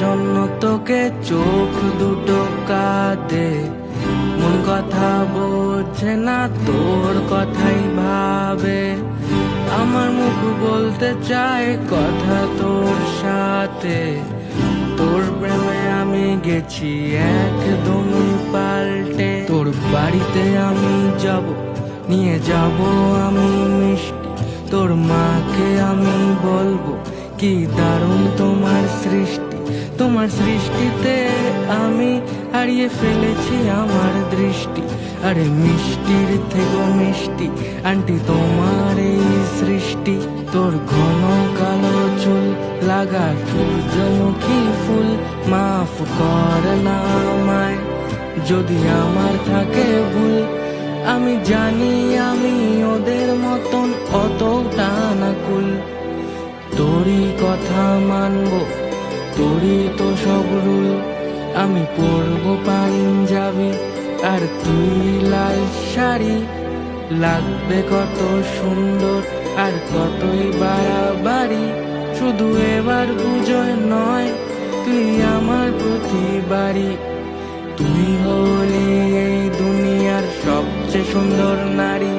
জন্য তোকে চোখ দুটো কাঁদে, মন কথা বোঝে না তোর কথাই ভাবে। আমার মুখ বলতে চায় কথা তোর সাথে, তোর প্রেমে আমি গেছি একদমই পাল্টে। তোর বাড়িতে আমি যাব, নিয়ে যাব আমি মিষ্টি, তোর মাকে আমি বলবো কি দারুণ তোমার সৃষ্টি। তোমার সৃষ্টিতে আমি হারিয়ে ফেলেছি আমার দৃষ্টি। আরে মিষ্টির থেকেও মিষ্টি আন্টি তোমার এই সৃষ্টি। তোর ঘন কালো চুল লাগা সূর্যমুখী ফুল, মাফ কর না আমায় যদি আমার থাকে ভুল। আমি জানি আমি ওদের মতন অতটা না কুল। তোরই কথা মানবো, তোরই তো সব রুল। আমি পরবো পাঞ্জাবি আর তুই লাল শাড়ি, লাগবে কত সুন্দর আর কতই বাড়াবাড়ি। শুধু এবার বুঝয় নয়, তুই আমার প্রতিবারই। তুই হলি এই দুনিয়ার সবচেয়ে সুন্দর নারী।